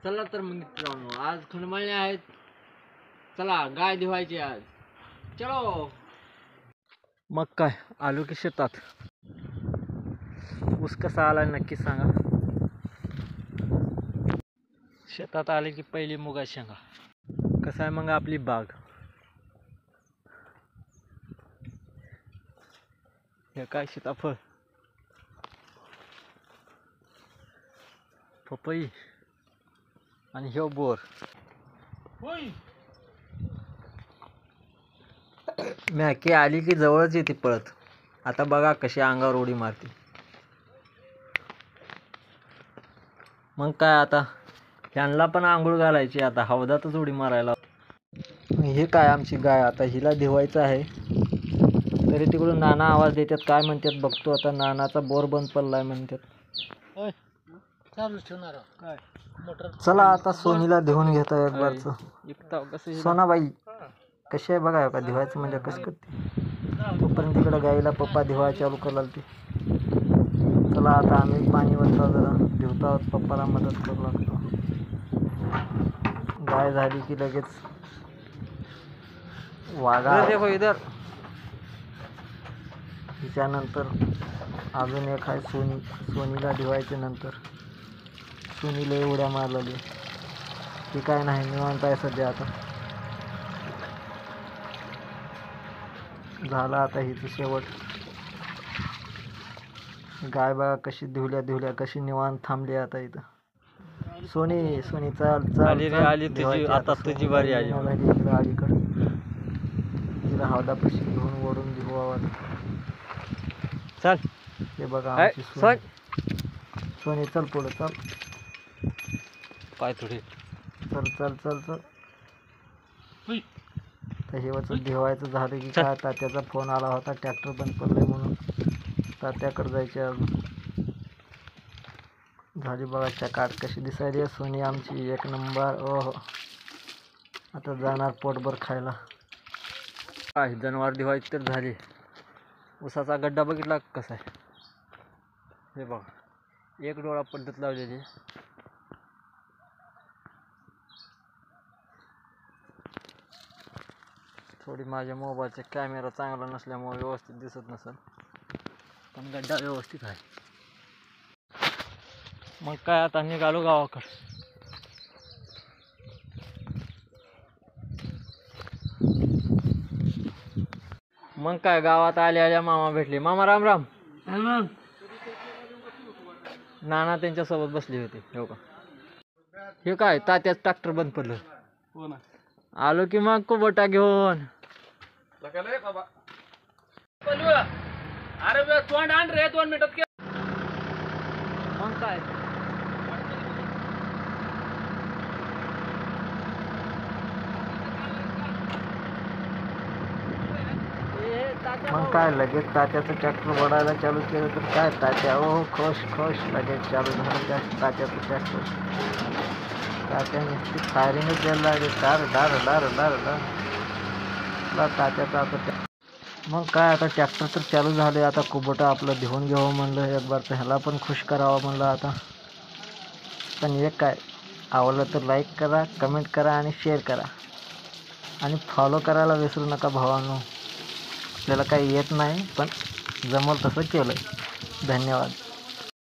चला तर मग मित्रांनो, आज खंडमळणे आहेत. चला गाय धुवायची आज. चलो. मग काय आलो की शेतात. ऊस कसा आला नक्की सांगा. शेतात आले की पहिली मुगा शेंगा. कसं आहे मग आपली बाग. हे काय सीताफळ, पपई आणि हे बोर. मॅकी आली की जवळच येते पळत. आता बघा कशी अंगावर उडी मारते. मग काय आता त्यांना पण आंघोळ घालायची. आता हौदातच उडी मारायला. हे काय आमची गाय. आता हिला धुवायचं आहे. तरी तिकडून नाना आवाज देतात. काय म्हणतात बघतो आता. नानाचा बोर बंद पडलाय म्हणतात. चला आता सोनीला धुवून घेतो एक बारच. सोनाबाई कशी आहे बघा. का धुवायचं म्हणजे कसं करते. तोपर्यंत तिकडं गाईला पप्पा धुवायला चालू कराल ते. चला आता आम्ही पाणी वरता जरा धुवतो आहोत. पप्पाला मदत करू लागतो. गाय झाली की लगेच वाघा. इधर तिच्यानंतर अजून एक आहे सोनी. सोनीला धुवायच्या नंतर सोनीला उड्या मारलेली. ती काय नाही निवांत आहे सध्या. आता झाला आता हिचं शेवट. गाय बघा कशी धुवल्या कशी निवांत थांबली आता इथं. सोनी सोनी चाल चाल आली तुझी. आता तुझी बारी आली. अलीकडे तिला हौदापाशी घेऊन ओढून धुवावं. चल हे बघा आमची सोनी. चल पुढं चल. पाय थोडी. चल चल चल चल. तर हेवचं धुवायचं झालं की काय. तात्याचा फोन आला होता. ट्रॅक्टर बंद पडलाय म्हणून तात्याकडे जायचे अजून. झाली बघा चकाट कशी दिसायली सोनी आमची. एक नंबर. ओहो आता जाणार पोटभर खायला. काय जनावर धुवायची तर झाली. उसाचा गड्डा बघितला कसा आहे. हे बघा एक डोळा पद्धत लावलेली. थोडी माझ्या मोबाईलचा कॅमेरा चांगला नसल्यामुळे व्यवस्थित दिसत नसेल. पण गड्डा व्यवस्थित आहे. मग काय आता निघालो गावाकडे. मग काय गावात आल्या मामा भेटले. मामा राम राम. नाना त्यांच्यासोबत बसली होती. हो का. हे काय तात्याच ट्रॅक्टर बंद पडलं. आलो की मग कुबटा घेऊन. अरे तोंड आण रे 2 मिनिटात. मग काय मग काय लगेच तात्याचं ट्रॅक्टर ओढायला चालू केलं तर काय तात्या ओ खुश खुश लगेच चालू झालं तात्याचं ट्रॅक्टर. तात्या नुसती फायरिंगच द्यायला लागले. डार डार डार डार डार तात्याचा आता. मग काय आता ट्रॅक्टर तर चालू झाले. आता कुबटा आपलं धुवून घ्यावं म्हणलं एक बार. तर ह्याला पण खुश करावं म्हणलं आता. पण एक काय आवडलं तर लाईक करा, कमेंट करा आणि शेअर करा आणि फॉलो करायला विसरू नका भावांनो. आपल्याला काही येत नाही पण जमल तसं केलं. धन्यवाद.